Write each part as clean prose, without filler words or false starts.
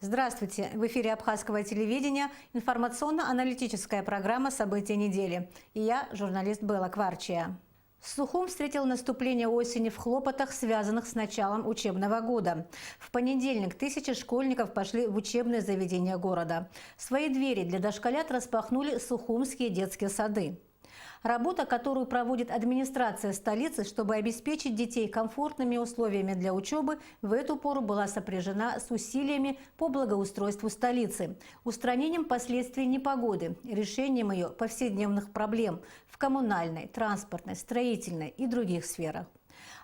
Здравствуйте! В эфире Абхазского телевидения информационно-аналитическая программа «События недели». И я, журналист Белла Кварчия. Сухум встретил наступление осени в хлопотах, связанных с началом учебного года. В понедельник тысячи школьников пошли в учебные заведения города. Свои двери для дошколят распахнули сухумские детские сады. Работа, которую проводит администрация столицы, чтобы обеспечить детей комфортными условиями для учебы, в эту пору была сопряжена с усилиями по благоустройству столицы, устранением последствий непогоды, решением ее повседневных проблем в коммунальной, транспортной, строительной и других сферах.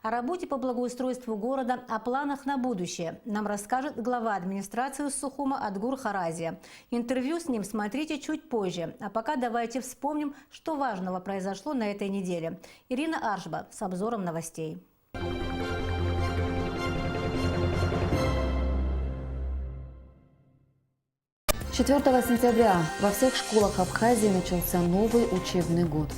О работе по благоустройству города, о планах на будущее нам расскажет глава администрации Сухума Адгур Харазия. Интервью с ним смотрите чуть позже. А пока давайте вспомним, что важного произошло на этой неделе. Ирина Аршба с обзором новостей. 4 сентября во всех школах Абхазии начался новый учебный год.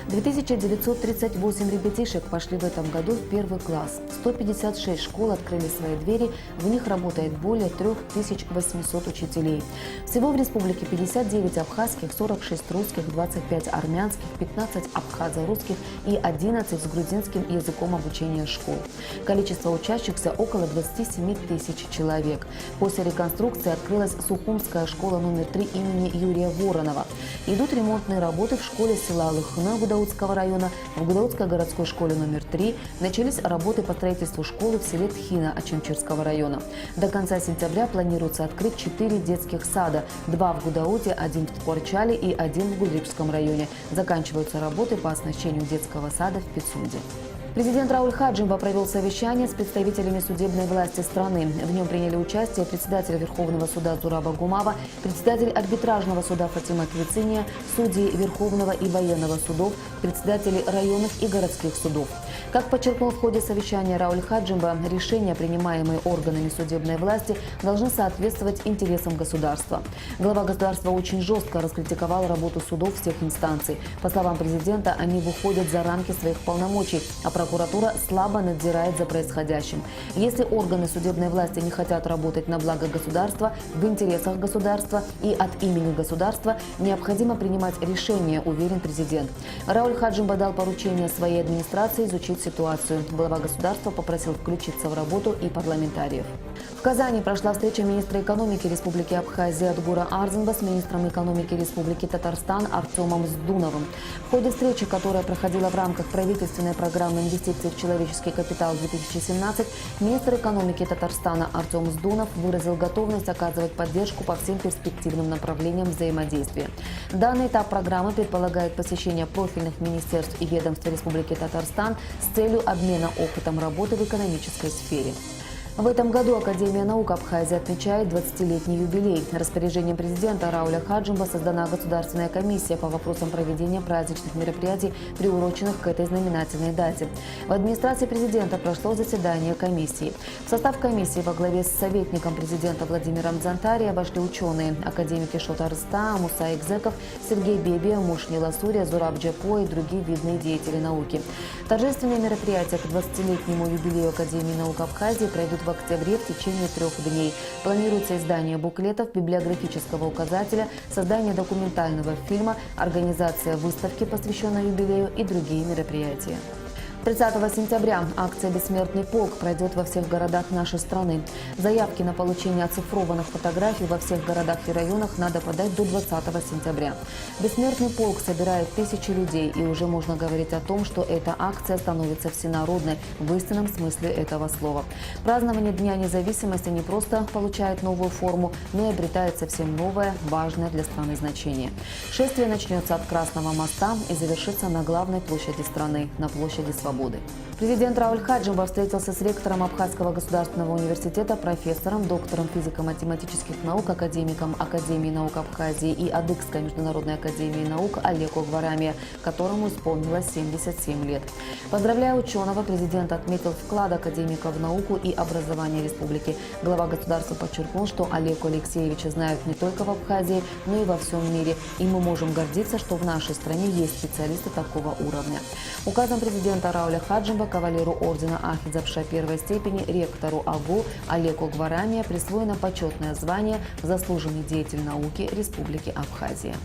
2938 ребятишек пошли в этом году в первый класс. 156 школ открыли свои двери, в них работает более 3800 учителей. Всего в республике 59 абхазских, 46 русских, 25 армянских, 15 абхазо-русских и 11 с грузинским языком обучения школ. Количество учащихся около 27 тысяч человек. После реконструкции открылась Сухумская школа номер 3 имени Юрия Воронова. Идут ремонтные работы в школе села Лыхны Гудаутского района, в Гудаутской городской школе номер 3. Начались работы по строительству школы в селе Тхина Ачимчирского района. До конца сентября планируется открыть 4 детских сада, 2 в Гудауте, 1 в Тхорчале и 1 в Гудрипском районе. Заканчиваются работы по оснащению детского сада в Пицунде. Президент Рауль Хаджимба провел совещание с представителями судебной власти страны. В нем приняли участие председатель Верховного суда Зураба Гумава, председатель арбитражного суда Фатима Квициния, судьи Верховного и военного судов, председатели районных и городских судов. Как подчеркнул в ходе совещания Рауль Хаджимба, решения, принимаемые органами судебной власти, должны соответствовать интересам государства. Глава государства очень жестко раскритиковал работу судов всех инстанций. По словам президента, они выходят за рамки своих полномочий, а прокуратура слабо надзирает за происходящим. Если органы судебной власти не хотят работать на благо государства, в интересах государства и от имени государства, необходимо принимать решения, уверен президент. Рауль Хаджимба дал поручение своей администрации изучить ситуацию. Глава государства попросил включиться в работу и парламентариев. В Казани прошла встреча министра экономики Республики Абхазия Адгура Арзанба с министром экономики Республики Татарстан Артемом Сдуновым. В ходе встречи, которая проходила в рамках правительственной программы инвестиций в человеческий капитал 2017, министр экономики Татарстана Артем Сдунов выразил готовность оказывать поддержку по всем перспективным направлениям взаимодействия. Данный этап программы предполагает посещение профильных министерств и ведомств Республики Татарстан с целью обмена опытом работы в экономической сфере. В этом году Академия наук Абхазии отмечает 20-летний юбилей. Распоряжением президента Рауля Хаджимба создана государственная комиссия по вопросам проведения праздничных мероприятий, приуроченных к этой знаменательной дате. В администрации президента прошло заседание комиссии. В состав комиссии во главе с советником президента Владимиром Дзантария вошли ученые, академики Шота Рыста, Муса Экзеков, Сергей Бебия, Мушни Ласурия, Зураб Джапо и другие видные деятели науки. Торжественные мероприятия к 20-летнему юбилею Академии наук Абхазии пройдут в октябре в течение 3 дней. Планируется издание буклетов, библиографического указателя, создание документального фильма, организация выставки, посвященной юбилею, и другие мероприятия. 30 сентября акция «Бессмертный полк» пройдет во всех городах нашей страны. Заявки на получение оцифрованных фотографий во всех городах и районах надо подать до 20 сентября. «Бессмертный полк» собирает тысячи людей, и уже можно говорить о том, что эта акция становится всенародной в истинном смысле этого слова. Празднование Дня независимости не просто получает новую форму, но и обретает совсем новое, важное для страны значение. Шествие начнется от Красного моста и завершится на главной площади страны, на площади Свободы. Президент Рауль Хаджимба встретился с ректором Абхазского государственного университета, профессором, доктором физико-математических наук, академиком Академии наук Абхазии и Адыгской международной академии наук Олеку Гварамия, которому исполнилось 77 лет. Поздравляя ученого, президент отметил вклад академика в науку и образование республики. Глава государства подчеркнул, что Олеку Алексеевича знают не только в Абхазии, но и во всем мире. И мы можем гордиться, что в нашей стране есть специалисты такого уровня. Указом президента Рауля Хаджимба кавалеру ордена Ахидзавша первой степени, ректору АГУ Олегу Гварамия присвоено почетное звание «Заслуженный деятель науки Республики Абхазия».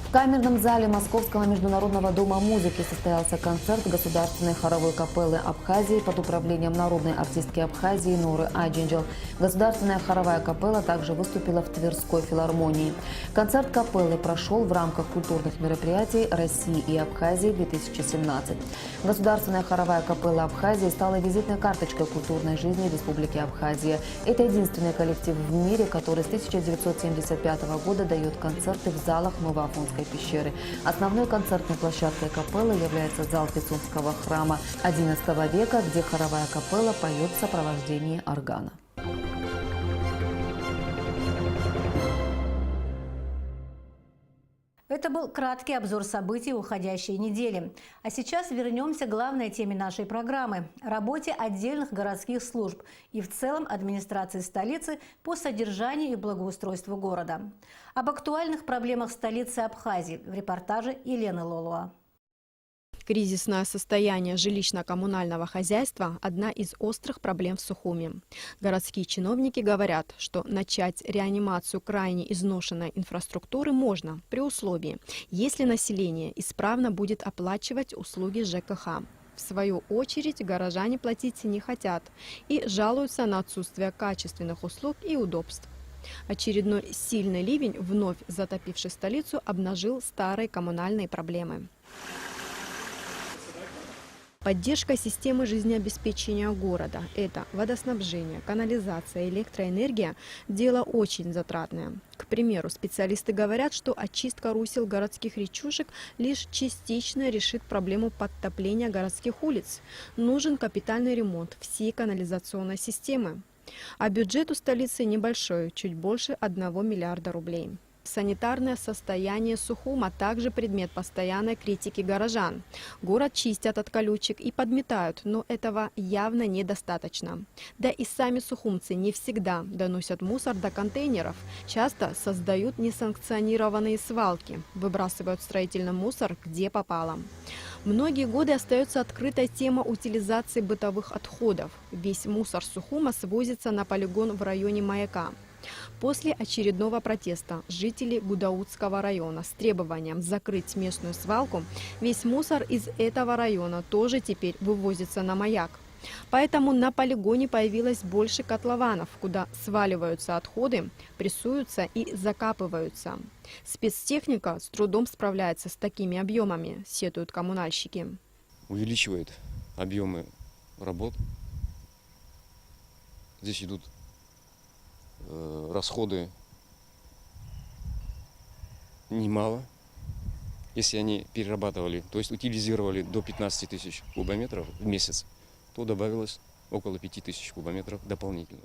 В камерном зале Московского международного дома музыки состоялся концерт Государственной хоровой капеллы Абхазии под управлением народной артистки Абхазии Норы Аджинджел. Государственная хоровая капелла также выступила в Тверской филармонии. Концерт капеллы прошел в рамках культурных мероприятий России и Абхазии-2017. Государственная хоровая капелла Абхазии стала визитной карточкой культурной жизни Республики Абхазия. Это единственный коллектив в мире, который с 1975 года дает концерты в залах Новоафонской пещеры. Основной концертной площадкой капеллы является зал Пицунского храма XI века, где хоровая капелла поет в сопровождении органа. Это был краткий обзор событий уходящей недели. А сейчас вернемся к главной теме нашей программы – работе отдельных городских служб и в целом администрации столицы по содержанию и благоустройству города. Об актуальных проблемах столицы Абхазии в репортаже Елены Лолуа. Кризисное состояние жилищно-коммунального хозяйства – одна из острых проблем в Сухуми. Городские чиновники говорят, что начать реанимацию крайне изношенной инфраструктуры можно при условии, если население исправно будет оплачивать услуги ЖКХ. В свою очередь, горожане платить не хотят и жалуются на отсутствие качественных услуг и удобств. Очередной сильный ливень, вновь затопивший столицу, обнажил старые коммунальные проблемы. Поддержка системы жизнеобеспечения города – это водоснабжение, канализация, электроэнергия – дело очень затратное. К примеру, специалисты говорят, что очистка русел городских речушек лишь частично решит проблему подтопления городских улиц. Нужен капитальный ремонт всей канализационной системы. А бюджет у столицы небольшой – чуть больше 1 миллиарда рублей. Санитарное состояние Сухума также предмет постоянной критики горожан. Город чистят от колючек и подметают, но этого явно недостаточно. Да и сами сухумцы не всегда доносят мусор до контейнеров. Часто создают несанкционированные свалки, выбрасывают строительный мусор где попало. Многие годы остается открытой тема утилизации бытовых отходов. Весь мусор Сухума свозится на полигон в районе Маяка. После очередного протеста жителей Гудаутского района с требованием закрыть местную свалку, весь мусор из этого района тоже теперь вывозится на Маяк. Поэтому на полигоне появилось больше котлованов, куда сваливаются отходы, прессуются и закапываются. Спецтехника с трудом справляется с такими объемами, сетуют коммунальщики. Увеличивает объемы работ. Здесь идут расходы немало, если они перерабатывали, то есть утилизировали до 15 тысяч кубометров в месяц, то добавилось около 5 тысяч кубометров дополнительно.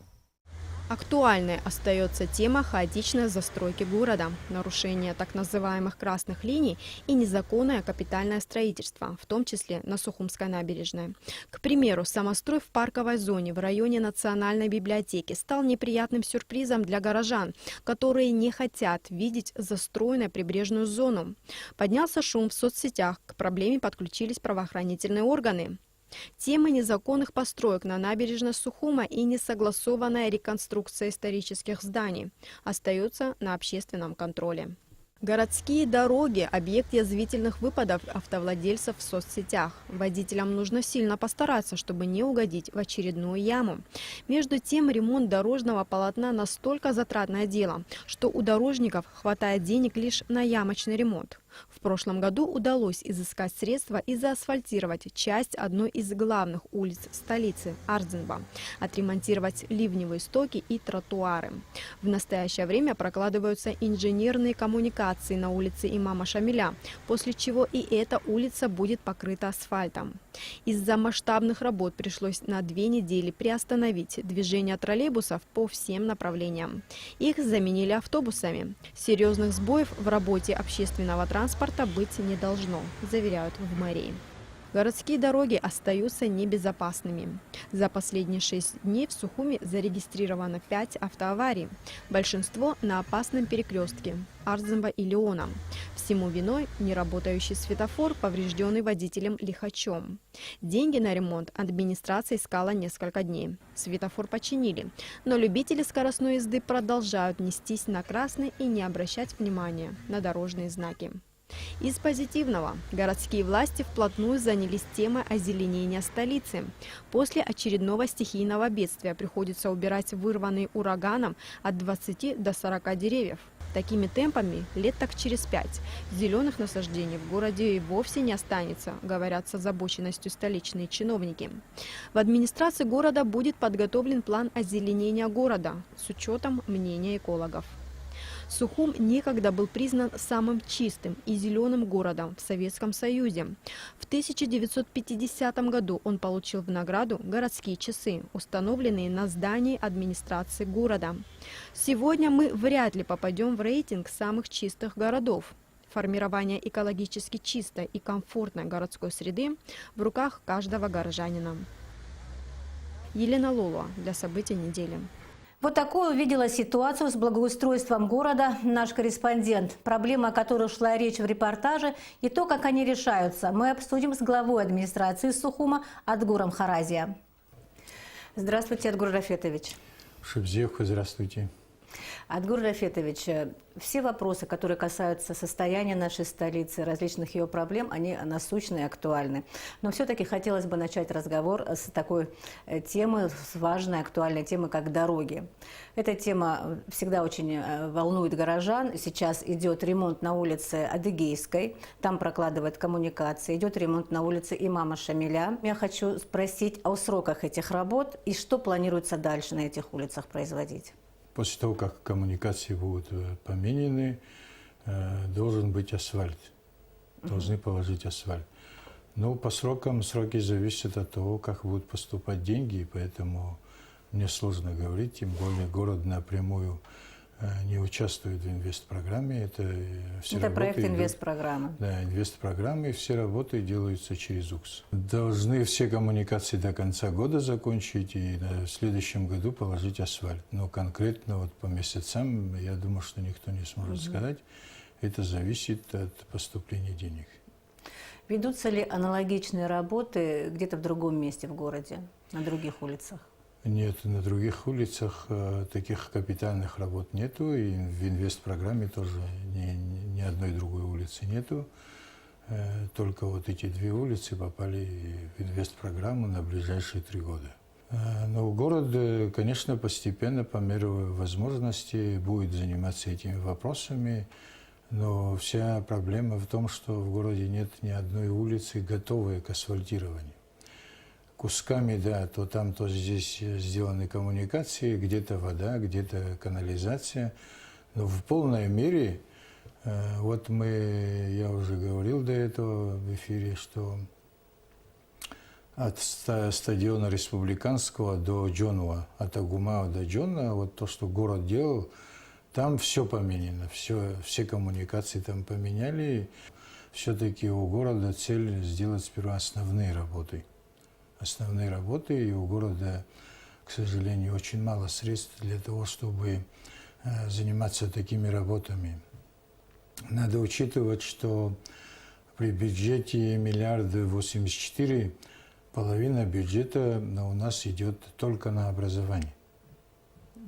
Актуальной остается тема хаотичной застройки города, нарушение так называемых красных линий и незаконное капитальное строительство, в том числе на Сухумской набережной. К примеру, самострой в парковой зоне в районе Национальной библиотеки стал неприятным сюрпризом для горожан, которые не хотят видеть застроенную прибрежную зону. Поднялся шум в соцсетях, к проблеме подключились правоохранительные органы. Темы незаконных построек на набережной Сухума и несогласованная реконструкция исторических зданий остаются на общественном контроле. Городские дороги – объект язвительных выпадов автовладельцев в соцсетях. Водителям нужно сильно постараться, чтобы не угодить в очередную яму. Между тем, ремонт дорожного полотна настолько затратное дело, что у дорожников хватает денег лишь на ямочный ремонт. В прошлом году удалось изыскать средства и заасфальтировать часть одной из главных улиц столицы – Ардзинба, отремонтировать ливневые стоки и тротуары. В настоящее время прокладываются инженерные коммуникации на улице Имама Шамиля, после чего и эта улица будет покрыта асфальтом. Из-за масштабных работ пришлось на 2 недели приостановить движение троллейбусов по всем направлениям. Их заменили автобусами. Серьезных сбоев в работе общественного транспорта быть не должно, заверяют в мэрии. Городские дороги остаются небезопасными. За последние 6 дней в Сухуми зарегистрировано 5 автоаварий. Большинство на опасном перекрестке Арзымба и Леона. Всему виной неработающий светофор, поврежденный водителем лихачом. Деньги на ремонт администрация искала несколько дней. Светофор починили, но любители скоростной езды продолжают нестись на красный и не обращать внимания на дорожные знаки. Из позитивного. Городские власти вплотную занялись темой озеленения столицы. После очередного стихийного бедствия приходится убирать вырванные ураганом от 20 до 40 деревьев. Такими темпами лет так через 5 зеленых насаждений в городе и вовсе не останется, говорят с озабоченностью столичные чиновники. В администрации города будет подготовлен план озеленения города с учетом мнения экологов. Сухум некогда был признан самым чистым и зеленым городом в Советском Союзе. В 1950 году он получил в награду городские часы, установленные на здании администрации города. Сегодня мы вряд ли попадем в рейтинг самых чистых городов. Формирование экологически чистой и комфортной городской среды в руках каждого горожанина. Елена Лолуа для событий недели. Вот такую увидела ситуацию с благоустройством города наш корреспондент. Проблемы, о которых шла речь в репортаже, и то, как они решаются, мы обсудим с главой администрации Сухума Адгуром Харазия. Здравствуйте, Адгур Рафетович. Шибзевха, здравствуйте. Адгур Рафетович, все вопросы, которые касаются состояния нашей столицы, различных ее проблем, они насущны и актуальны. Но все-таки хотелось бы начать разговор с такой темы, с важной актуальной темы, как дороги. Эта тема всегда очень волнует горожан. Сейчас идет ремонт на улице Адыгейской, там прокладывают коммуникации, идет ремонт на улице Имама Шамиля. Я хочу спросить о сроках этих работ и что планируется дальше на этих улицах производить. После того, как коммуникации будут поменены, должен быть асфальт. Должны положить асфальт. Но по срокам, сроки зависят от того, как будут поступать деньги, и поэтому мне сложно говорить, тем более город напрямую не участвует в инвестпрограмме. Это проект инвестпрограммы. Да, инвестпрограммы, все работы делаются через УКС. Должны все коммуникации до конца года закончить и в следующем году положить асфальт. Но конкретно вот по месяцам, я думаю, что никто не сможет сказать. Это зависит от поступления денег. Ведутся ли аналогичные работы где-то в другом месте в городе, на других улицах? Нет, на других улицах таких капитальных работ нету, и в инвестпрограмме тоже ни одной другой улицы нету. Только вот эти 2 улицы попали в инвестпрограмму на ближайшие 3 года. Но город, конечно, постепенно, по мере возможности, будет заниматься этими вопросами. Но вся проблема в том, что в городе нет ни одной улицы, готовой к асфальтированию. Кусками, да, то там, то здесь сделаны коммуникации, где-то вода, где-то канализация. Но в полной мере, вот я уже говорил до этого в эфире, что от стадиона Республиканского до Джонуа, от Агумао до Джона, вот то, что город делал, там все поменяно, все коммуникации там поменяли. Все-таки у города цель сделать сперва основные работы, и у города, к сожалению, очень мало средств для того, чтобы заниматься такими работами. Надо учитывать, что при бюджете 1,084 миллиарда половина бюджета у нас идет только на образование.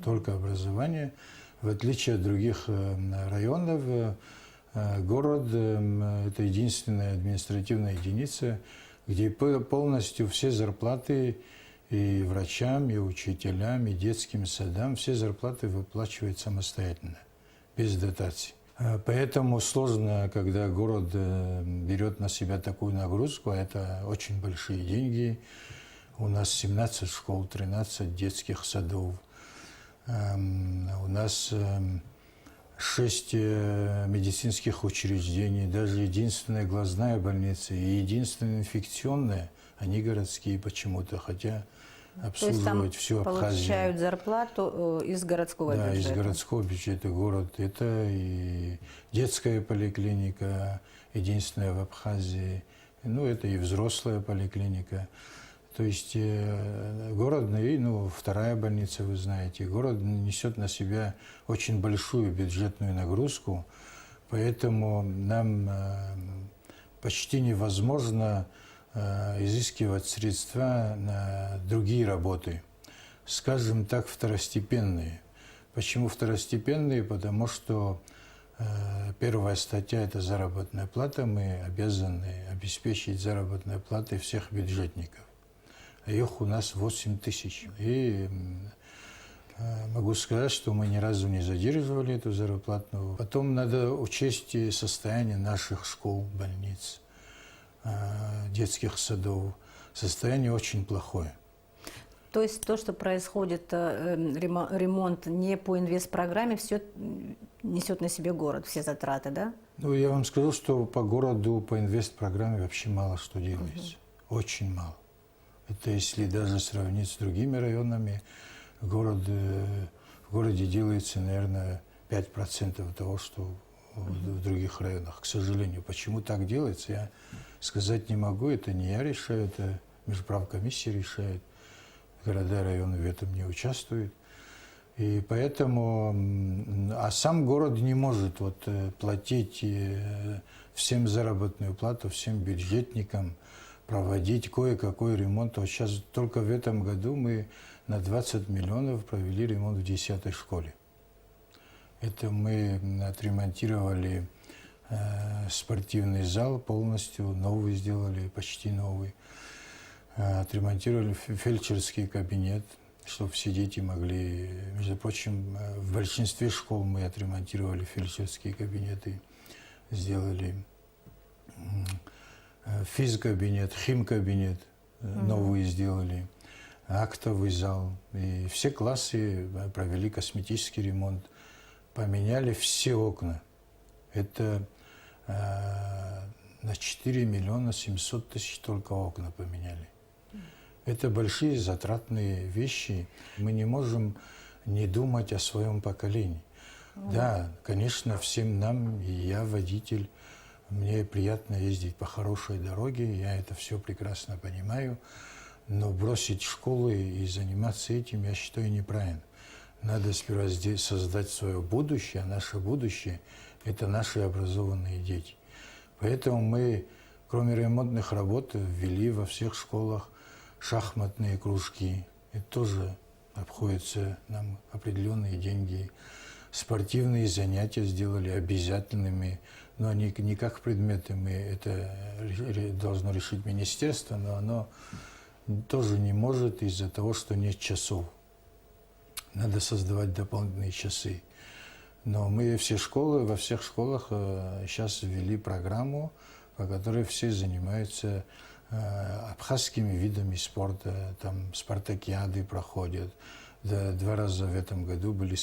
Только образование. В отличие от других районов, город – это единственная административная единица, где полностью все зарплаты и врачам, и учителям, и детским садам, все зарплаты выплачивают самостоятельно, без дотаций. Поэтому сложно, когда город берет на себя такую нагрузку, а это очень большие деньги. У нас 17 школ, 13 детских садов. У нас 6 медицинских учреждений, даже единственная глазная больница и единственная инфекционная, они городские почему-то, хотя обслуживать всю Абхазию. Получают зарплату из городского бюджета? Да, из городского бюджета город. Это и детская поликлиника, единственная в Абхазии, Ну, это и взрослая поликлиника. То есть город, и, ну, вторая больница, вы знаете, город несет на себя очень большую бюджетную нагрузку, поэтому нам почти невозможно изыскивать средства на другие работы, скажем так, второстепенные. Почему второстепенные? Потому что первая статья – это заработная плата. Мы обязаны обеспечить заработной платой всех бюджетников. Их у нас 8 тысяч. И могу сказать, что мы ни разу не задерживали эту зарплату. Потом надо учесть состояние наших школ, больниц, детских садов. Состояние очень плохое. То есть то, что происходит, ремонт не по инвестпрограмме, все несет на себе город, все затраты, да? Ну, я вам скажу, что по городу, по инвестпрограмме вообще мало что делается. Очень мало. Это если даже сравнить с другими районами, в городе делается, наверное, 5% того, что в других районах. К сожалению, почему так делается, я сказать не могу. Это не я решаю, это межправкомиссия решает. Города и районы в этом не участвуют. И поэтому, а сам город не может платить всем заработную плату, всем бюджетникам, проводить кое-какой ремонт. Вот сейчас только в этом году мы на 20 миллионов провели ремонт в 10-й школе. Это мы отремонтировали спортивный зал полностью, новый сделали, почти новый. Отремонтировали фельдшерский кабинет, чтобы все дети могли... Между прочим, в большинстве школ мы отремонтировали фельдшерские кабинеты, сделали физкабинет, химкабинет, новые сделали, актовый зал. И все классы провели косметический ремонт, поменяли все окна. Это на 4 миллиона 700 тысяч только окна поменяли. Это большие затратные вещи. Мы не можем не думать о своем поколении. Да, конечно, всем нам, и я водитель, мне приятно ездить по хорошей дороге, я это все прекрасно понимаю, но бросить школы и заниматься этим, я считаю, неправильно. Надо сперва здесь создать свое будущее, а наше будущее – это наши образованные дети. Поэтому мы, кроме ремонтных работ, ввели во всех школах шахматные кружки. Это тоже обходится нам определенные деньги. Спортивные занятия сделали обязательными, но они не как предметы, это должно решить министерство, но оно тоже не может из-за того, что нет часов. Надо создавать дополнительные часы. Но мы все школы, во всех школах сейчас ввели программу, по которой все занимаются абхазскими видами спорта. Там спартакиады проходят. 2 раза в этом году были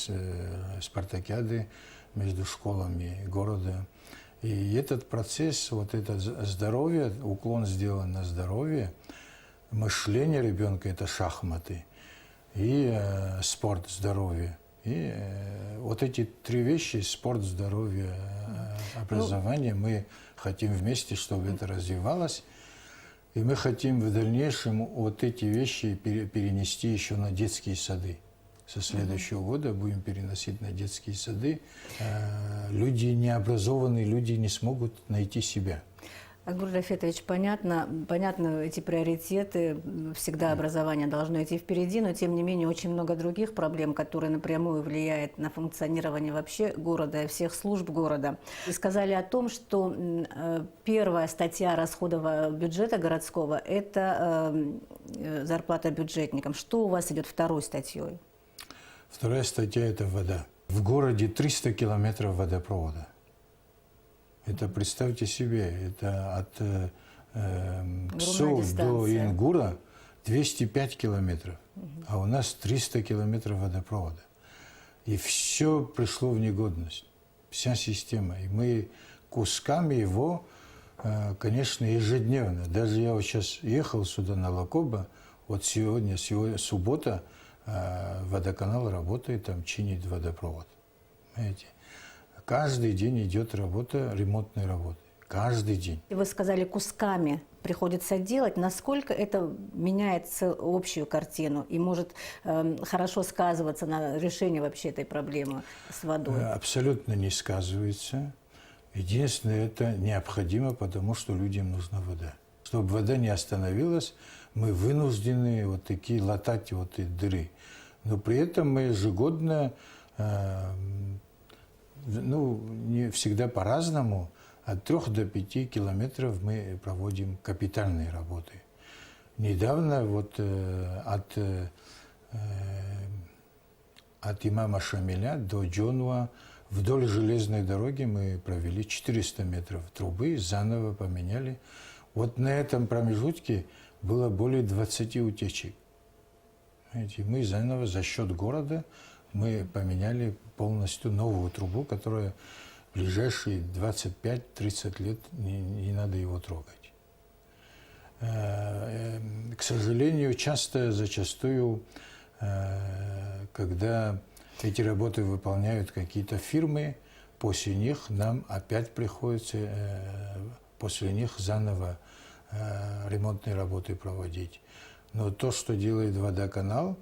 спартакиады между школами города. И этот процесс, это здоровье, уклон сделан на здоровье, мышление ребенка – это шахматы, и спорт, здоровье. И вот эти 3 вещи – спорт, здоровье, образование – мы хотим вместе, чтобы это развивалось. И мы хотим в дальнейшем вот эти вещи перенести еще на детские сады. Со следующего года будем переносить на детские сады. Люди необразованные, люди не смогут найти себя. Агур Рафетович, понятно эти приоритеты, всегда образование должно идти впереди, но тем не менее очень много других проблем, которые напрямую влияют на функционирование вообще города и всех служб города. Вы сказали о том, что первая статья расходов бюджета городского – это зарплата бюджетникам. Что у вас идет второй статьей? Вторая статья – это вода. В городе 300 километров водопровода. Это, представьте себе, это от Псов до Ингура 205 километров, а у нас 300 километров водопровода. И все пришло в негодность, вся система. И мы кусками его, конечно, ежедневно. Даже я вот сейчас ехал сюда на Лакоба, вот сегодня суббота, водоканал работает, там чинит водопровод. Понимаете? Каждый день идет работа, ремонтная работа. каждый день. Вы сказали, кусками приходится делать. Насколько это меняет общую картину и может хорошо сказываться на решении вообще этой проблемы с водой? Абсолютно не сказывается. Единственное, это необходимо, потому что людям нужна вода. Чтобы вода не остановилась, мы вынуждены вот такие латать вот эти дыры. Но при этом мы ежегодно, не всегда по-разному, от 3 до 5 километров мы проводим капитальные работы. Недавно вот от имама Шамиля до Джонуа вдоль железной дороги мы провели 400 метров трубы, заново поменяли. Вот на этом промежутке было более 20 утечек. Знаете, мы заново за счет города мы поменяли полностью новую трубу, которая в ближайшие 25-30 лет не надо его трогать. К сожалению, зачастую, когда эти работы выполняют какие-то фирмы, после них нам опять приходится после них заново ремонтные работы проводить. Но то, что делает водоканал,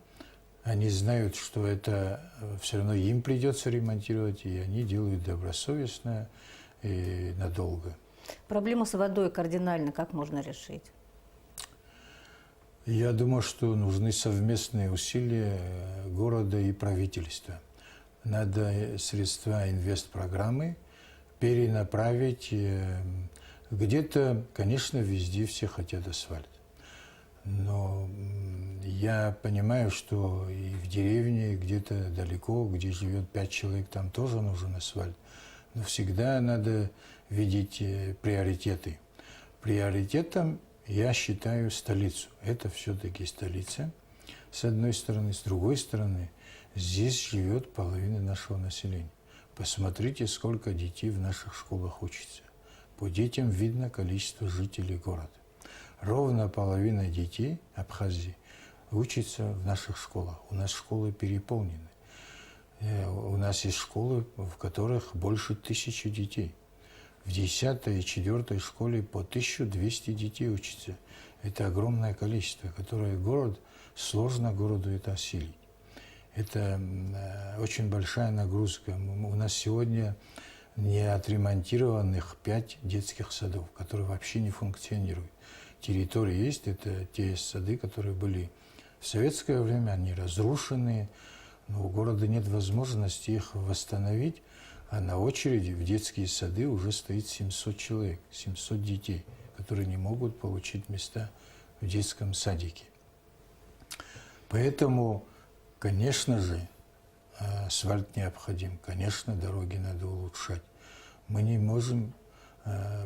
они знают, что это все равно им придется ремонтировать, и они делают добросовестно и надолго. Проблему с водой кардинально как можно решить? Я думаю, что нужны совместные усилия города и правительства. Надо средства инвестпрограммы перенаправить. Где-то, конечно, везде все хотят асфальт. Но я понимаю, что и в деревне, где-то далеко, где живет 5 человек, там тоже нужен асфальт. Но всегда надо видеть приоритеты. Приоритетом я считаю столицу. Это все-таки столица, с одной стороны. С другой стороны, здесь живет половина нашего населения. Посмотрите, сколько детей в наших школах учатся. По детям видно количество жителей города. Ровно половина детей Абхазии учатся в наших школах. У нас школы переполнены. У нас есть школы, в которых больше 1000 детей. В 10 и 4 школе по 1200 детей учатся. Это огромное количество, которое сложно городу это осилить. Это очень большая нагрузка. У нас сегодня не отремонтированных 5 детских садов, которые вообще не функционируют. Территории есть, это те сады, которые были в советское время, они разрушены, но у города нет возможности их восстановить, а на очереди в детские сады уже стоит 700 человек, 700 детей, которые не могут получить места в детском садике. Поэтому, конечно же, асфальт необходим, конечно, дороги надо улучшать. Мы не можем,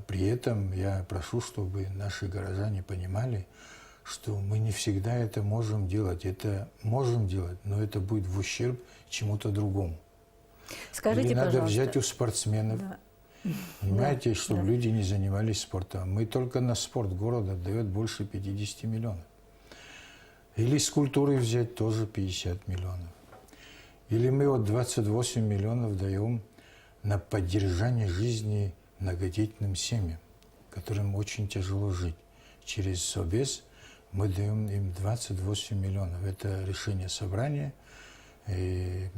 при этом я прошу, чтобы наши горожане понимали, что мы не всегда это можем делать. Это можем делать, но это будет в ущерб чему-то другому. Скажите, или надо пожалуйста, взять у спортсменов, понимаете, чтобы люди не занимались спортом. Мы только на спорт город отдает больше 50 миллионов. Или с культурой взять тоже 50 миллионов. Или мы вот 28 миллионов даем на поддержание жизни многодетным семьям, которым очень тяжело жить. Через Собес мы даем им 28 миллионов. Это решение собрания. И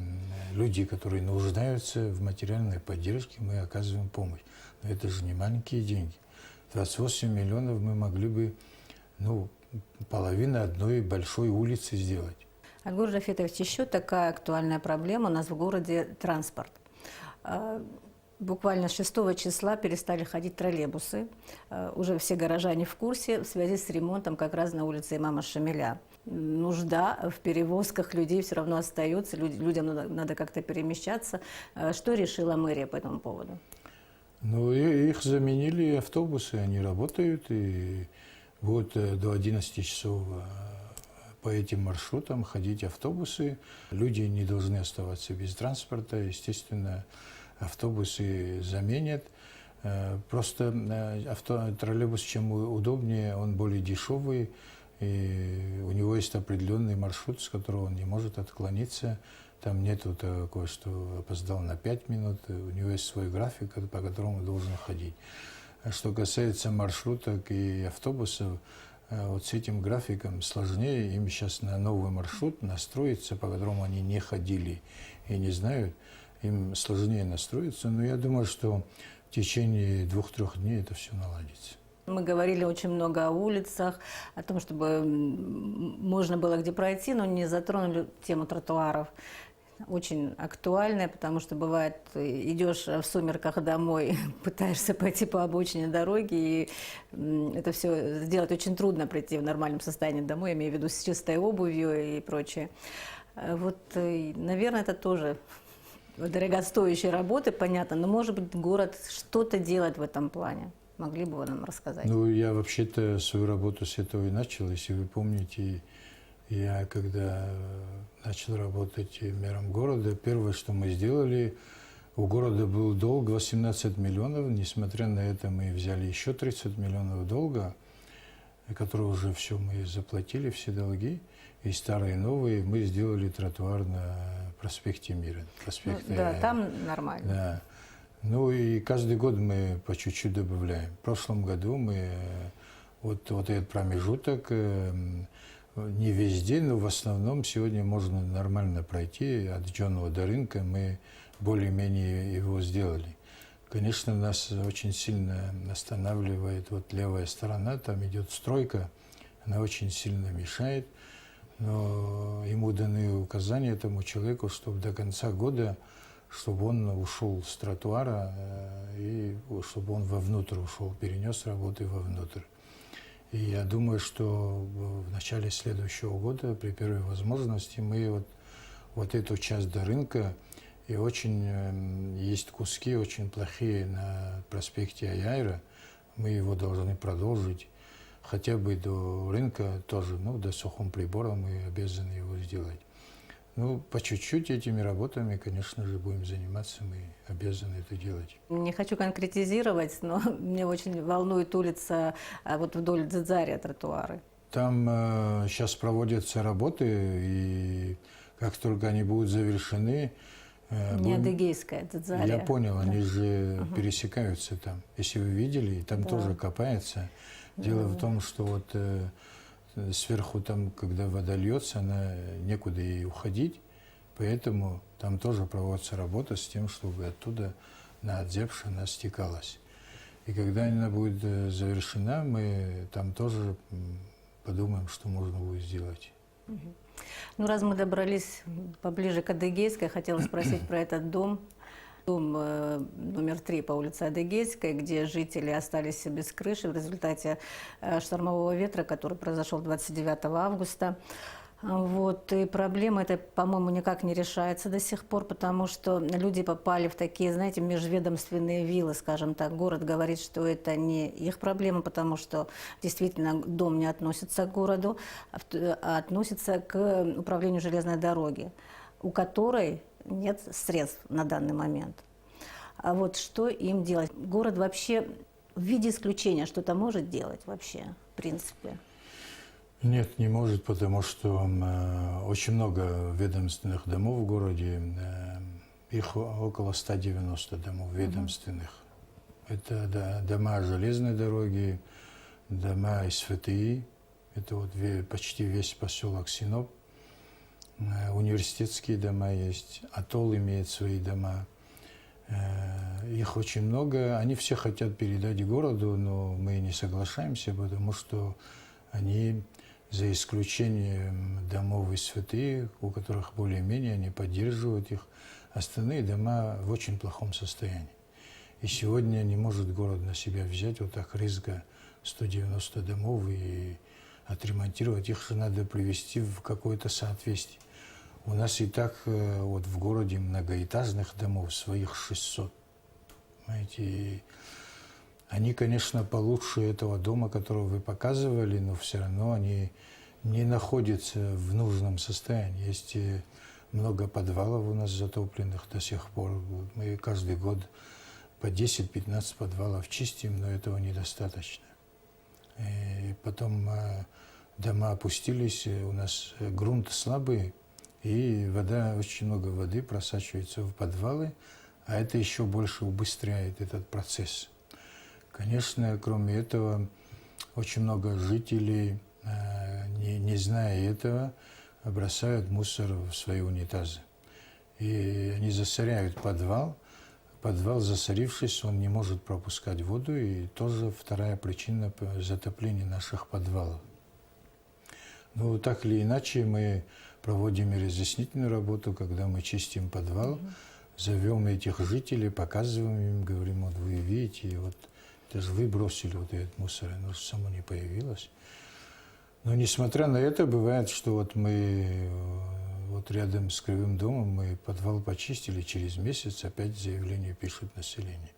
люди, которые нуждаются в материальной поддержке, мы оказываем помощь. Но это же не маленькие деньги. 28 миллионов мы могли бы, половину одной большой улицы сделать. Альгур Рафитович, еще такая актуальная проблема у нас в городе – транспорт. Буквально с 6 числа перестали ходить троллейбусы. Уже все горожане в курсе в связи с ремонтом как раз на улице имама Шамиля. Нужда в перевозках людей все равно остается, людям надо как-то перемещаться. Что решила мэрия по этому поводу? Их заменили автобусы, они работают, и вот до 11 часов по этим маршрутам ходить автобусы. Люди не должны оставаться без транспорта, естественно, автобусы заменят. Просто троллейбус, чем удобнее, он более дешевый, и у него есть определенный маршрут, с которого он не может отклониться. Там нету такого, что опоздал на 5 минут, у него есть свой график, по которому он должен ходить. А что касается маршруток и автобусов, вот с этим графиком сложнее. Им сейчас на новый маршрут настроиться, по которому они не ходили и не знают. Им сложнее настроиться, но я думаю, что в течение 2-3 дней это все наладится. Мы говорили очень много о улицах, о том, чтобы можно было где пройти, но не затронули тему тротуаров. Очень актуальная, потому что бывает, идешь в сумерках домой, пытаешься пойти по обочине дороги, и это все сделать очень трудно, прийти в нормальном состоянии домой, я имею в виду с чистой обувью и прочее. Вот, наверное, это тоже дорогостоящие работы, понятно, но, может быть, город что-то делает в этом плане. Могли бы вы нам рассказать? Ну, я вообще-то свою работу с этого и начал. Если вы помните, я когда начал работать мэром города, первое, что мы сделали, у города был долг 18 миллионов. Несмотря на это, мы взяли еще 30 миллионов долга, которые уже все мы заплатили, все долги. И старые, и новые. Мы сделали тротуар на проспекте Мира. Да, там нормально. Да. Ну и каждый год мы по чуть-чуть добавляем. В прошлом году мы вот этот промежуток не везде, но в основном сегодня можно нормально пройти от Джонова до рынка. Мы более-менее его сделали. Конечно, нас очень сильно останавливает вот левая сторона, там идет стройка, она очень сильно мешает. Но ему даны указания этому человеку, чтобы до конца года, чтобы он ушел с тротуара и чтобы он вовнутрь ушел, перенес работы вовнутрь. И я думаю, что в начале следующего года, при первой возможности, мы вот эту часть до рынка, и очень есть куски очень плохие на проспекте Аяйра, мы его должны продолжить. Хотя бы до рынка тоже, ну, до Сухум Прибора мы обязаны его сделать. Ну, по чуть-чуть этими работами, конечно же, будем заниматься, мы обязаны это делать. Не хочу конкретизировать, но меня очень волнует улица вот вдоль Дзидзария тротуары. Там сейчас проводятся работы, и как только они будут завершены... Не Адыгейская, Дзидзария. Я понял, они же пересекаются там. Если вы видели, там тоже копается. Дело в том, что вот сверху там, когда вода льется, она некуда ей уходить, поэтому там тоже проводится работа с тем, чтобы оттуда на Адзепш она стекалась. И когда она будет завершена, мы там тоже подумаем, что можно будет сделать. Ну, раз мы добрались поближе к Адыгейской, хотела спросить про этот дом. Дом номер 3 по улице Адыгейской, где жители остались без крыши в результате штормового ветра, который произошел 29 августа. Вот. И проблема эта, по-моему, никак не решается до сих пор, потому что люди попали в такие, знаете, межведомственные виллы, скажем так. Город говорит, что это не их проблема, потому что действительно дом не относится к городу, а относится к управлению железной дороги, у которой нет средств на данный момент. А вот что им делать? Город вообще в виде исключения что-то может делать вообще, в принципе? Нет, не может, потому что очень много ведомственных домов в городе, их около 190 домов ведомственных. Это дома железной дороги, дома СВТИ, это вот почти весь поселок Синоп. Университетские дома есть, Атолл имеет свои дома. Их очень много. Они все хотят передать городу, но мы не соглашаемся, потому что они, за исключением домов СВТИ, у которых более-менее они поддерживают их, остальные дома в очень плохом состоянии. И сегодня не может город на себя взять вот так резко 190 домов и отремонтировать. Их же надо привести в какое-то соответствие. У нас и так вот в городе многоэтажных домов своих 600. Понимаете, и они, конечно, получше этого дома, которого вы показывали, но все равно они не находятся в нужном состоянии. Есть много подвалов у нас затопленных до сих пор. Мы каждый год по 10-15 подвалов чистим, но этого недостаточно. И потом дома опустились, у нас грунт слабый, и вода, очень много воды просачивается в подвалы, а это еще больше убыстряет этот процесс. Конечно, кроме этого, очень много жителей, не зная этого, бросают мусор в свои унитазы. И они засоряют подвал. Подвал, засорившись, он не может пропускать воду, и тоже вторая причина затопления наших подвалов. Ну, так или иначе, мы проводим разъяснительную работу, когда мы чистим подвал, зовем этих жителей, показываем им, говорим, вот вы видите, вот это же вы бросили вот этот мусор, оно же само не появилось. Но несмотря на это, бывает, что вот мы вот рядом с Кривым домом мы подвал почистили, через месяц опять заявление пишут население.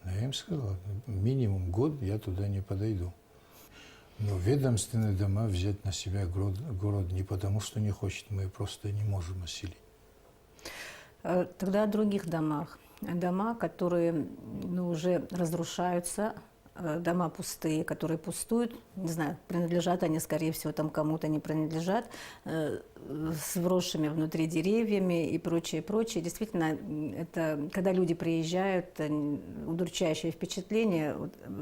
Но я им сказал, минимум год я туда не подойду. Но ведомственные дома взять на себя город не потому, что не хочет, мы просто не можем осилить. Тогда о других домах. Дома, которые уже разрушаются, дома пустые, которые пустуют, не знаю, принадлежат они, скорее всего, там кому-то не принадлежат, с вросшими внутри деревьями и прочее, прочее. Действительно, это, когда люди приезжают, удручающее впечатление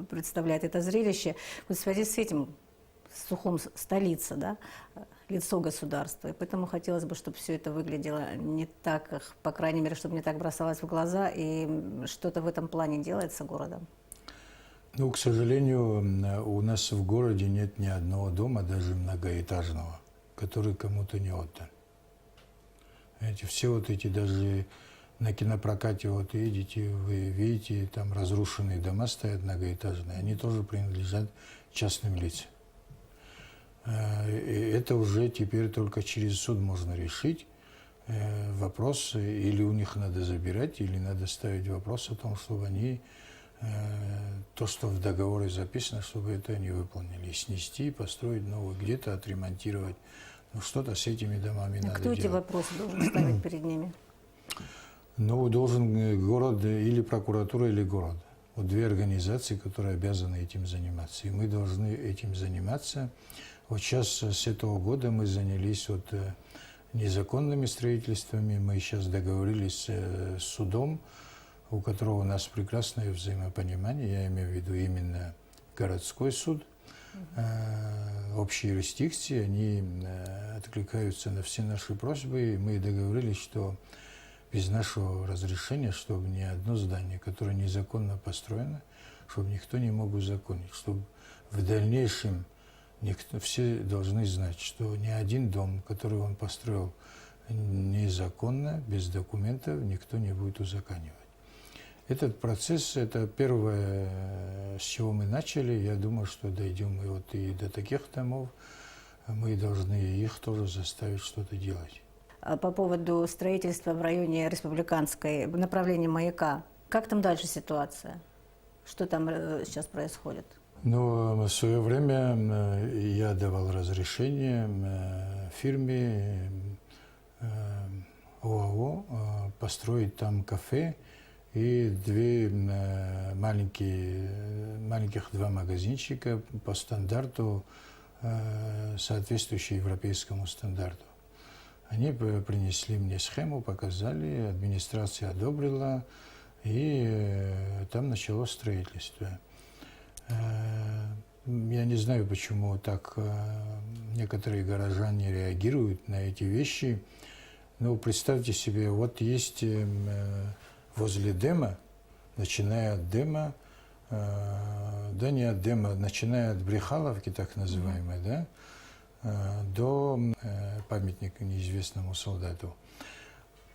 представляет это зрелище. Вот в связи с этим Сухум столица, да, лицо государства. И поэтому хотелось бы, чтобы все это выглядело не так, по крайней мере, чтобы не так бросалось в глаза, и что-то в этом плане делается городом. Ну, к сожалению, у нас в городе нет ни одного дома, даже многоэтажного, который кому-то не отдан. Знаете, все вот эти даже на кинопрокате вот видите, вы видите, там разрушенные дома стоят многоэтажные, они тоже принадлежат частным лицам. И это уже теперь только через суд можно решить вопрос, или у них надо забирать, или надо ставить вопрос о том, чтобы они то, что в договоре записано, чтобы это они выполнили. Снести, построить новый, где-то отремонтировать. Ну, что-то с этими домами надо Кто делать. эти вопросы должен ставить перед ними? Ну, должен город или прокуратура, или город. Вот две организации, которые обязаны этим заниматься. И мы должны этим заниматься. Вот сейчас с этого года мы занялись вот незаконными строительствами. Мы сейчас договорились с судом, у которого у нас прекрасное взаимопонимание, я имею в виду именно городской суд. Общие юрисдикции, они откликаются на все наши просьбы, и мы договорились, что без нашего разрешения, чтобы ни одно здание, которое незаконно построено, чтобы никто не мог узаконить, чтобы в дальнейшем все должны знать, что ни один дом, который он построил незаконно, без документов, никто не будет узаконивать. Этот процесс, это первое, с чего мы начали. Я думаю, что дойдем мы вот и до таких домов. Мы должны их тоже заставить что-то делать. По поводу строительства в районе Республиканской, в направлении Маяка, как там дальше ситуация? Что там сейчас происходит? Ну, в свое время я давал разрешение фирме ОАО построить там кафе и маленьких два магазинчика по стандарту, соответствующему европейскому стандарту. Они принесли мне схему, показали, администрация одобрила, и там началось строительство. Я не знаю, почему так некоторые горожане реагируют на эти вещи. Но представьте себе, вот есть возле Дема, начиная от Дема, да не от Дема, начиная от Брехаловки, так называемой, да, до памятника неизвестному солдату.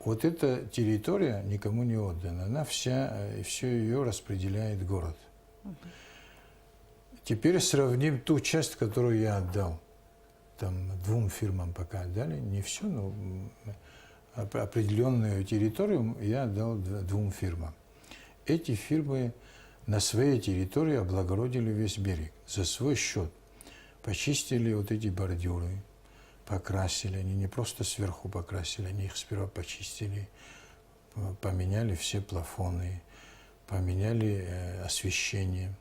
Вот эта территория никому не отдана, она вся, и все ее распределяет город. Теперь сравним ту часть, которую я отдал. Там двум фирмам пока отдали, не все, но определенную территорию я отдал двум фирмам. Эти фирмы на своей территории облагородили весь берег за свой счет. Почистили вот эти бордюры, покрасили. Они не просто сверху покрасили, они их сперва почистили, поменяли все плафоны, поменяли освещение.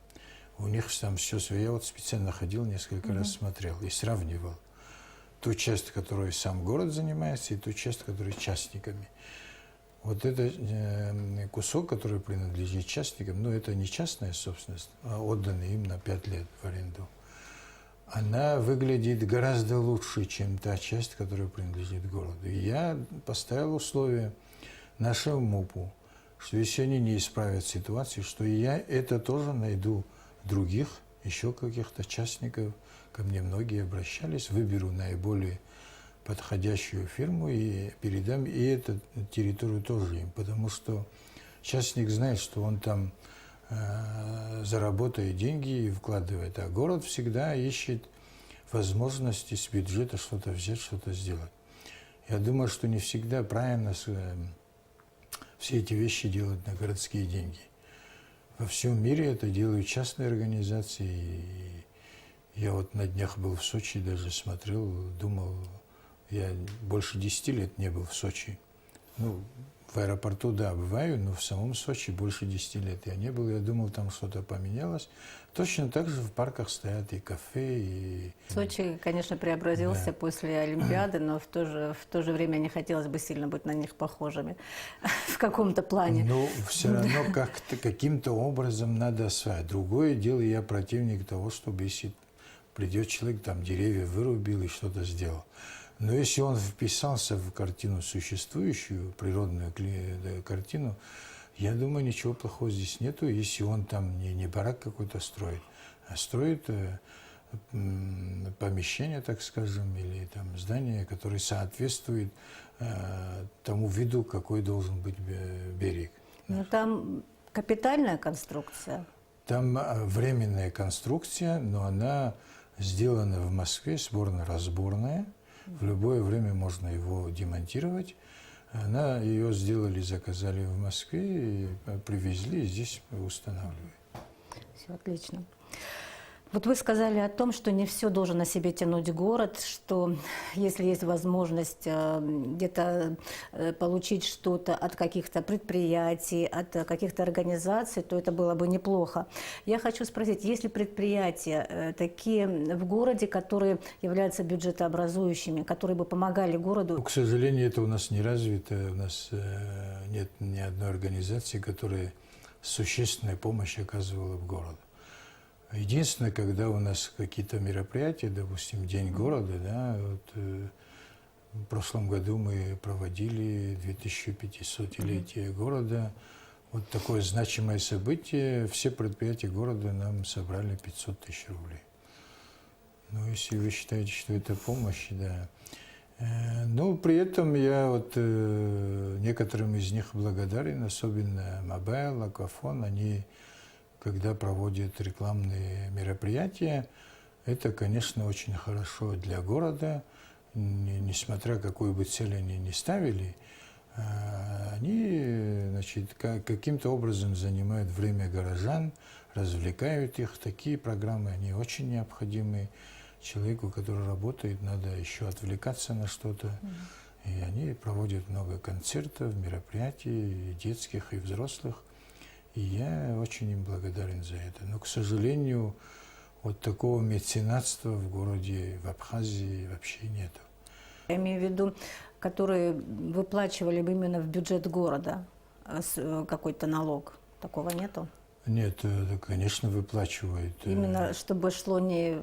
У них там все свое. Я вот специально ходил, несколько раз смотрел и сравнивал ту часть, которой сам город занимается, и ту часть, которая частниками. Вот этот кусок, который принадлежит частникам, ну это не частная собственность, а отданный им на 5 лет в аренду, она выглядит гораздо лучше, чем та часть, которая принадлежит городу. И я поставил условие нашему МУПу, что если они не исправят ситуацию, что я это тоже найду других, еще каких-то частников. Ко мне многие обращались, выберу наиболее подходящую фирму и передам и эту территорию тоже им, потому что частник знает, что он там заработает деньги и вкладывает, а город всегда ищет возможности с бюджета что-то взять, что-то сделать. Я думаю, что не всегда правильно все эти вещи делать на городские деньги. Во всем мире это делают частные организации. И я вот на днях был в Сочи, даже смотрел, думал, я больше 10 лет не был в Сочи. Ну, в аэропорту, да, бываю, но в самом Сочи больше 10 лет я не был. Я думал, там что-то поменялось. Точно так же в парках стоят и кафе, и... Сочи, конечно, преобразился Да. после Олимпиады, но в то же время не хотелось бы сильно быть на них похожими в каком-то плане. Но все равно как-то, каким-то образом надо осваивать. Другое дело, я противник того, чтобы если придет человек, там деревья вырубил и что-то сделал. Но если он вписался в картину существующую, природную картину, я думаю, ничего плохого здесь нету, если он там не барак какой-то строит, а строит помещение, так скажем, или там здание, которое соответствует тому виду, какой должен быть берег. Ну, там капитальная конструкция. Там временная конструкция, но она сделана в Москве, сборно-разборная. В любое время можно его демонтировать. Ее сделали, заказали в Москве, и привезли, и здесь устанавливают. Все отлично. Вот вы сказали о том, что не все должен на себе тянуть город, что если есть возможность где-то получить что-то от каких-то предприятий, от каких-то организаций, то это было бы неплохо. Я хочу спросить, есть ли предприятия такие в городе, которые являются бюджетообразующими, которые бы помогали городу? Но, к сожалению, это у нас не развито. У нас нет ни одной организации, которая существенную помощь оказывала в городу. Единственное, когда у нас какие-то мероприятия, допустим, День города, да, вот, в прошлом году мы проводили 2500-летие города. Вот такое значимое событие. Все предприятия города нам собрали 500 тысяч рублей. Ну, если вы считаете, что это помощь, да. Но при этом я вот некоторым из них благодарен, особенно Мобайл, Аквафон, они... Когда проводят рекламные мероприятия, это, конечно, очень хорошо для города, несмотря какую бы цель они ни ставили, они, значит, каким-то образом занимают время горожан, развлекают их. Такие программы, они очень необходимы. Человеку, который работает, надо еще отвлекаться на что-то. И они проводят много концертов, мероприятий, и детских, и взрослых. И я очень им благодарен за это. Но, к сожалению, вот такого меценатства в городе, в Абхазии вообще нету. Я имею в виду, которые выплачивали бы именно в бюджет города какой-то налог. Такого нету? Нет, конечно, выплачивают. Именно чтобы шло не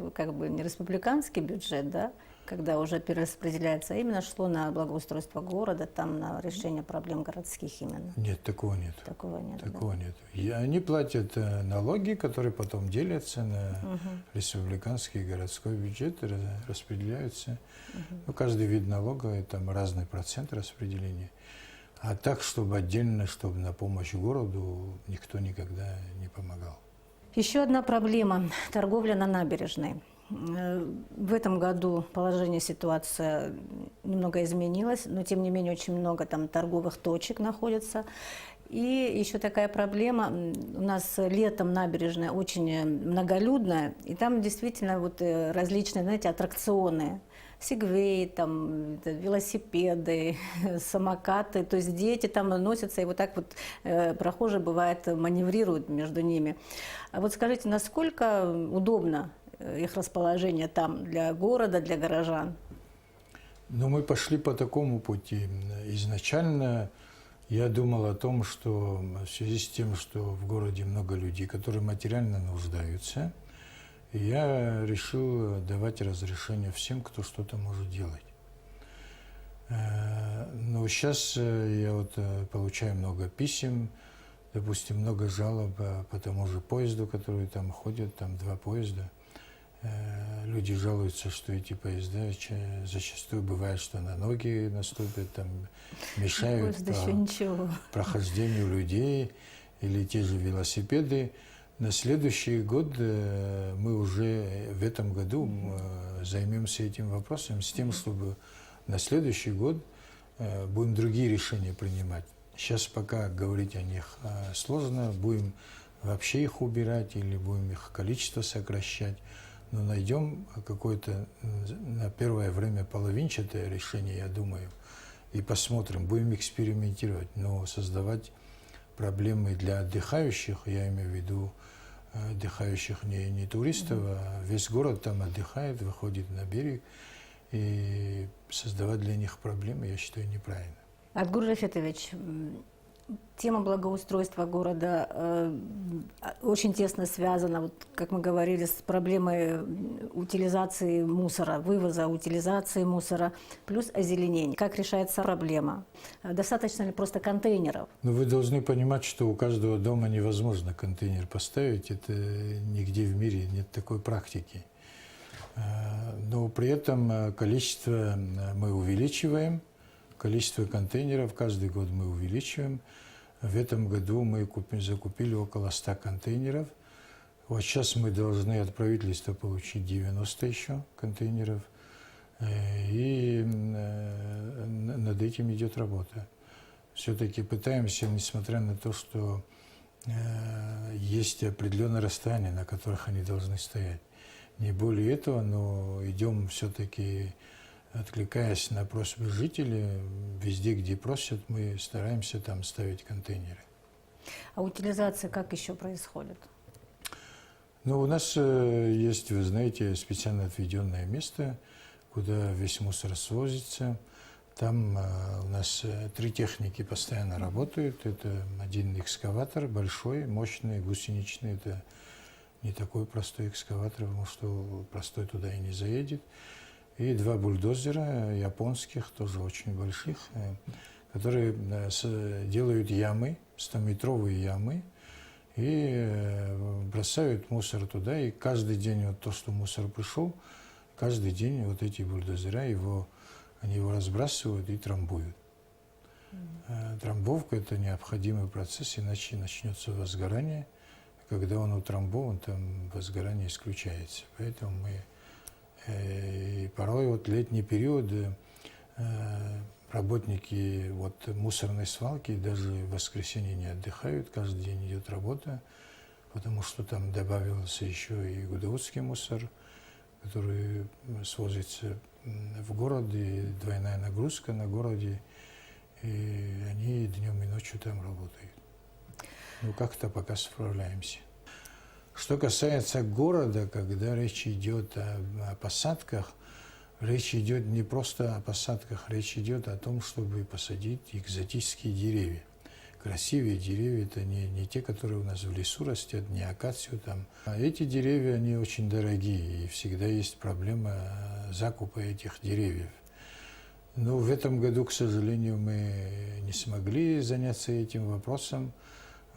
республиканский бюджет, да, когда уже перераспределяется, а именно шло на благоустройство города, там на решение проблем городских именно. Нет, такого нет. Такого нет. Такого нет. И они платят налоги, которые потом делятся на республиканский и городской бюджет, распределяются. Ну, каждый вид налога, там разный процент распределения. А так, чтобы отдельно, чтобы на помощь городу, никто никогда не помогал. Еще одна проблема – торговля на набережной. В этом году положение, ситуация немного изменилась, но тем не менее очень много там торговых точек находится. И еще такая проблема, у нас летом набережная очень многолюдная, и там действительно вот различные, знаете, аттракционы. Сегвеи, там, велосипеды, самокаты, то есть дети там носятся, и вот так вот прохожие, бывает, маневрируют между ними. А вот скажите, насколько удобно их расположение там для города, для горожан? Но мы пошли по такому пути. Изначально Я думал о том, что в связи с тем, что в городе много людей, которые материально нуждаются, я решил давать разрешение всем, кто что-то может делать. Но сейчас я вот получаю много писем, допустим, много жалоб по тому же поезду, который там ходит, там 2 поезда. Люди жалуются, что эти поезда зачастую бывает, что на ноги наступят, там мешают прохождению людей, или те же велосипеды. На следующий год мы уже в этом году займемся этим вопросом, с тем, чтобы на следующий год будем другие решения принимать. Сейчас пока говорить о них сложно, будем вообще их убирать или будем их количество сокращать. Но найдем какое-то на первое время половинчатое решение, я думаю, и посмотрим, будем экспериментировать. Но создавать проблемы для отдыхающих, я имею в виду отдыхающих не туристов, а весь город там отдыхает, выходит на берег, и создавать для них проблемы, я считаю, неправильно. Адгур Рафетович, тема благоустройства города очень тесно связана, вот, как мы говорили, с проблемой утилизации мусора, вывоза, утилизации мусора, плюс озеленения. Как решается проблема? Достаточно ли просто контейнеров? Но вы должны понимать, что у каждого дома невозможно контейнер поставить. Это нигде в мире нет такой практики. Но при этом количество мы увеличиваем, количество контейнеров каждый год мы увеличиваем. В этом году мы закупили около 100 контейнеров. Вот сейчас мы должны от правительства получить 90 еще контейнеров. И над этим идет работа. Все-таки пытаемся, несмотря на то, что есть определенное расстояние, на которых они должны стоять. Не более этого, но идем все-таки, откликаясь на просьбы жителей, везде, где просят, мы стараемся там ставить контейнеры. А утилизация как еще происходит? Ну, у нас есть, вы знаете, специально отведенное место, куда весь мусор свозится. Там у нас 3 техники постоянно работают. Это один экскаватор большой, мощный, гусеничный. Это не такой простой экскаватор, потому что простой туда и не заедет. И 2 бульдозера японских, тоже очень больших, которые делают ямы, 100-метровые ямы, и бросают мусор туда. И каждый день вот то, что мусор пришел, каждый день вот эти бульдозера они его разбрасывают и трамбуют. Трамбовка – это необходимый процесс, иначе начнется возгорание. Когда он утрамбован, там возгорание исключается. Поэтому мы порой вот летний период работники вот мусорной свалки даже в воскресенье не отдыхают, каждый день идет работа, потому что там добавился еще и гудаутский мусор, который свозится в город, и двойная нагрузка на городе, и они днем и ночью там работают. Ну, как-то пока справляемся. Что касается города, когда речь идет о посадках, речь идет не просто о посадках, речь идет о том, чтобы посадить экзотические деревья. Красивые деревья – это не те, которые у нас в лесу растят, не акацию там. А эти деревья, они очень дорогие, и всегда есть проблема закупа этих деревьев. Но в этом году, к сожалению, мы не смогли заняться этим вопросом.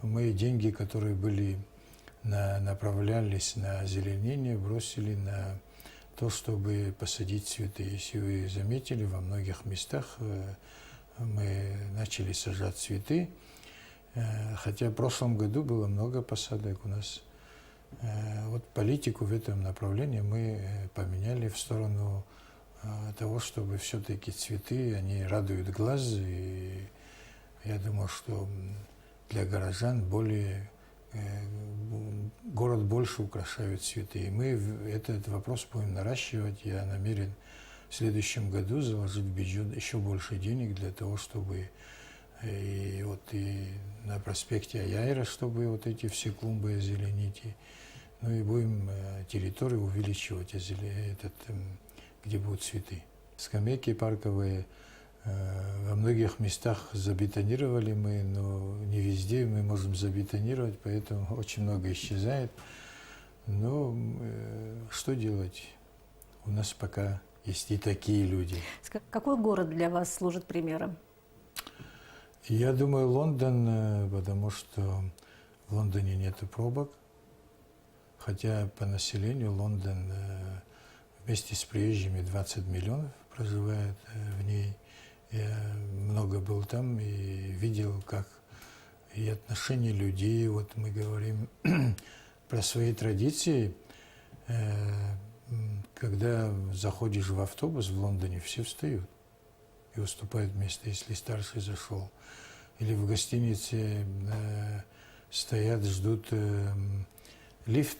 Мы деньги, которые были направлялись на озеленение, бросили на то, чтобы посадить цветы. Если вы заметили, во многих местах мы начали сажать цветы, хотя в прошлом году было много посадок у нас. Вот политику в этом направлении мы поменяли в сторону того, чтобы все-таки цветы, они радуют глаз, и я думаю, что для горожан город больше украшают цветы. И мы этот вопрос будем наращивать. Я намерен в следующем году заложить в бюджет еще больше денег для того, чтобы и на проспекте Аяйра, чтобы вот эти все клумбы озеленить. Ну и будем территорию увеличивать, где будут цветы. Скамейки парковые во многих местах забетонировали мы, но не везде мы можем забетонировать, поэтому очень много исчезает. Но что делать? У нас пока есть и такие люди. Какой город для вас служит примером? Я думаю, Лондон, потому что в Лондоне нет пробок. Хотя по населению Лондон вместе с приезжими 20 миллионов проживает в ней. Я много был там и видел, как и отношения людей. Вот мы говорим про свои традиции. Когда заходишь в автобус в Лондоне, все встают и уступают место, если старший зашел. Или в гостинице стоят, ждут лифт,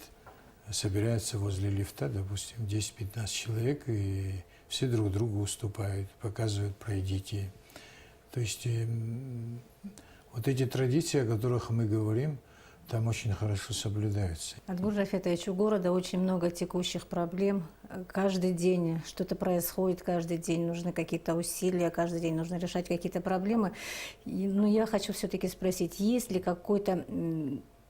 собираются возле лифта, допустим, 10-15 человек, и все друг другу уступают, показывают, пройдите. То есть вот эти традиции, о которых мы говорим, там очень хорошо соблюдаются. Адгур Рафетович, у города очень много текущих проблем. Каждый день что-то происходит, каждый день нужны какие-то усилия, каждый день нужно решать какие-то проблемы. Но я хочу все-таки спросить, есть ли какой-то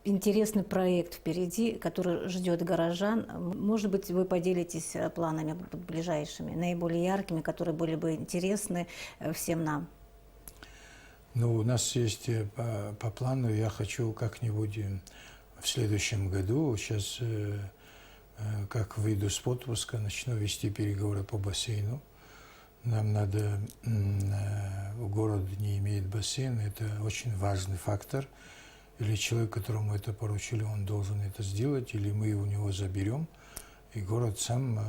интересный проект впереди, который ждет горожан? Может быть, вы поделитесь планами ближайшими, наиболее яркими, которые были бы интересны всем нам? Ну, у нас есть по плану, я хочу как-нибудь в следующем году, сейчас, как выйду с отпуска, начну вести переговоры по бассейну. Нам надо, город не имеет бассейна, это очень важный фактор. Или человек, которому это поручили, он должен это сделать, или мы у него заберем. И город сам,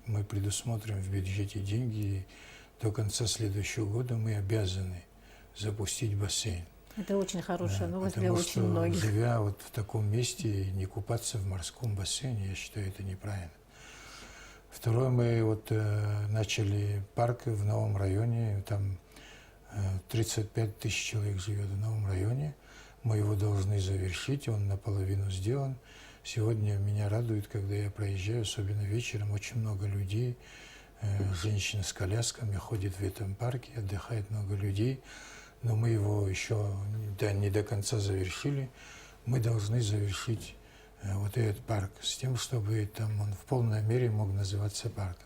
мы предусмотрим в бюджете деньги, и до конца следующего года мы обязаны запустить бассейн. Это очень хорошая новость для потому очень что, многих. живя вот в таком месте, не купаться в морском бассейне, я считаю, это неправильно. Второе, мы вот начали парк в новом районе, там 35 тысяч человек живет в новом районе. Мы его должны завершить, он наполовину сделан. Сегодня меня радует, когда я проезжаю, особенно вечером, очень много людей, женщин с колясками ходят в этом парке, отдыхает много людей. Но мы его еще не до конца завершили. Мы должны завершить вот этот парк с тем, чтобы там он в полной мере мог называться парком.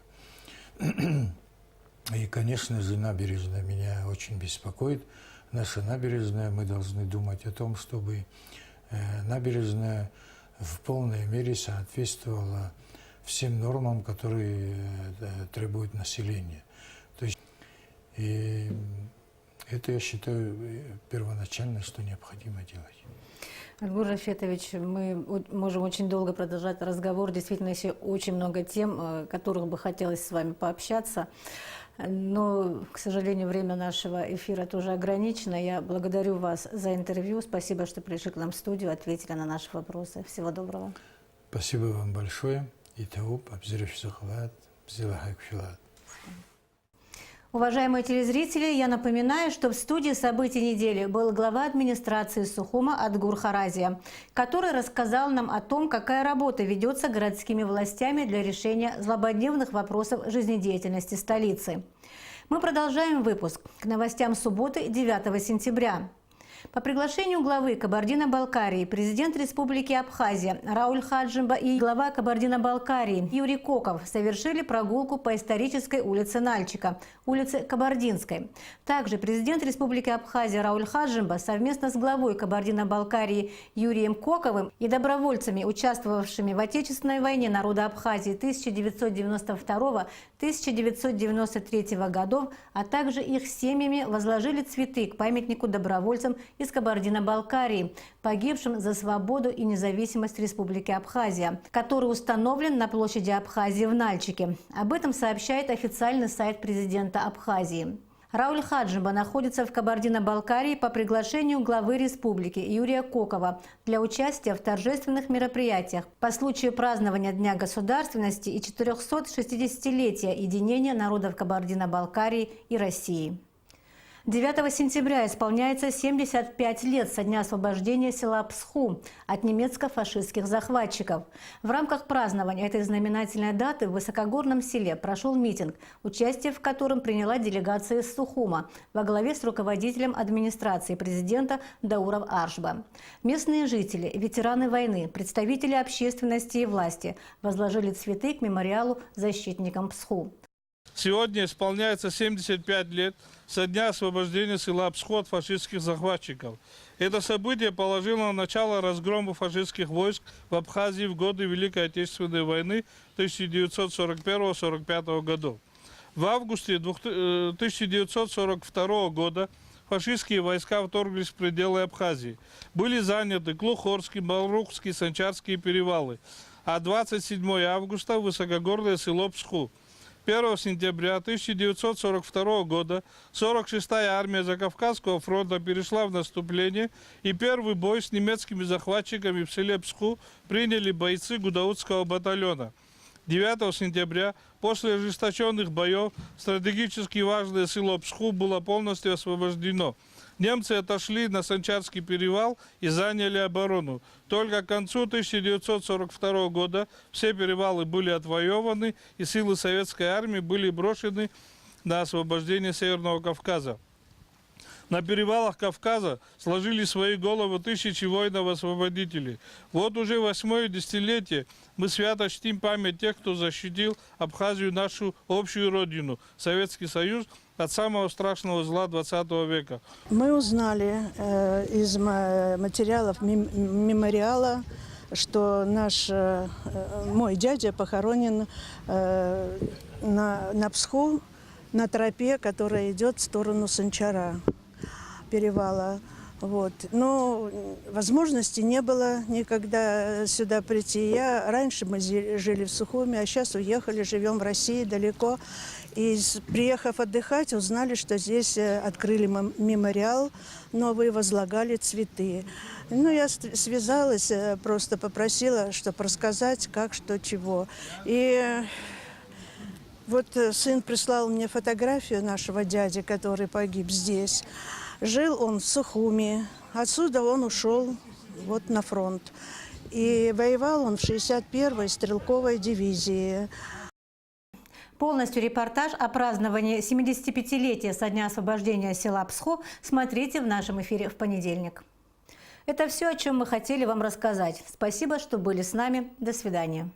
И, конечно же, набережная меня очень беспокоит. Наша набережная, мы должны думать о том, чтобы набережная в полной мере соответствовала всем нормам, которые требует население. То есть, и это, я считаю, первоначально, что необходимо делать. Адгур Рафетович, мы можем очень долго продолжать разговор. Действительно, еще очень много тем, о которых бы хотелось с вами пообщаться. Но, к сожалению, время нашего эфира тоже ограничено. Я благодарю вас за интервью. Спасибо, что пришли к нам в студию, ответили на наши вопросы. Всего доброго. Спасибо вам большое. И тауп, обзиров захват, взялахак филат. Уважаемые телезрители, я напоминаю, что в студии событий недели был глава администрации Сухума Адгур Харазия, который рассказал нам о том, какая работа ведется городскими властями для решения злободневных вопросов жизнедеятельности столицы. Мы продолжаем выпуск к новостям субботы 9 сентября. По приглашению главы Кабардино-Балкарии президент Республики Абхазия Рауль Хаджимба и глава Кабардино-Балкарии Юрий Коков совершили прогулку по исторической улице Нальчика, улице Кабардинской. Также президент Республики Абхазия Рауль Хаджимба совместно с главой Кабардино-Балкарии Юрием Коковым и добровольцами, участвовавшими в Отечественной войне народа Абхазии 1992-1993 годов, а также их семьями возложили цветы к памятнику добровольцам из Кабардино-Балкарии, погибшим за свободу и независимость Республики Абхазия, который установлен на площади Абхазии в Нальчике. Об этом сообщает официальный сайт президента Абхазии. Рауль Хаджимба находится в Кабардино-Балкарии по приглашению главы республики Юрия Кокова для участия в торжественных мероприятиях по случаю празднования Дня государственности и 460-летия единения народов Кабардино-Балкарии и России. 9 сентября исполняется 75 лет со дня освобождения села Псху от немецко-фашистских захватчиков. В рамках празднования этой знаменательной даты в высокогорном селе прошел митинг, участие в котором приняла делегация из Сухума во главе с руководителем администрации президента Дауром Аршба. Местные жители, ветераны войны, представители общественности и власти возложили цветы к мемориалу защитникам Псху. Сегодня исполняется 75 лет со дня освобождения села Псху от фашистских захватчиков. Это событие положило начало разгрому фашистских войск в Абхазии в годы Великой Отечественной войны 1941-1945 годов. В августе 1942 года фашистские войска вторглись в пределы Абхазии. Были заняты Клухорский, Балрухский, Санчарские перевалы, а 27 августа высокогорное село Псху. 1 сентября 1942 года 46-я армия Закавказского фронта перешла в наступление, и первый бой с немецкими захватчиками в селе Псху приняли бойцы Гудаутского батальона. 9 сентября, после ожесточенных боев, стратегически важное село Псху было полностью освобождено. Немцы отошли на Санчарский перевал и заняли оборону. Только к концу 1942 года все перевалы были отвоеваны, и силы советской армии были брошены на освобождение Северного Кавказа. На перевалах Кавказа сложили свои головы тысячи воинов-освободителей. Вот уже 8-е десятилетие мы свято чтим память тех, кто защитил Абхазию, нашу общую родину, Советский Союз, от самого страшного зла 20 века. Мы узнали из материалов мемориала, что мой дядя похоронен на Псху, на тропе, которая идет в сторону Санчара перевала. Вот. Но возможности не было никогда сюда прийти. Раньше мы жили в Сухуме, а сейчас уехали, живем в России далеко. И приехав отдыхать, узнали, что здесь открыли мемориал новый, возлагали цветы. Ну, я связалась, просто попросила, чтобы рассказать, как, что, чего. И вот сын прислал мне фотографию нашего дяди, который погиб здесь. Жил он в Сухуме, отсюда он ушел вот на фронт. И воевал он в 61-й стрелковой дивизии. Полностью репортаж о праздновании 75-летия со дня освобождения села Псху смотрите в нашем эфире в понедельник. Это все, о чем мы хотели вам рассказать. Спасибо, что были с нами. До свидания.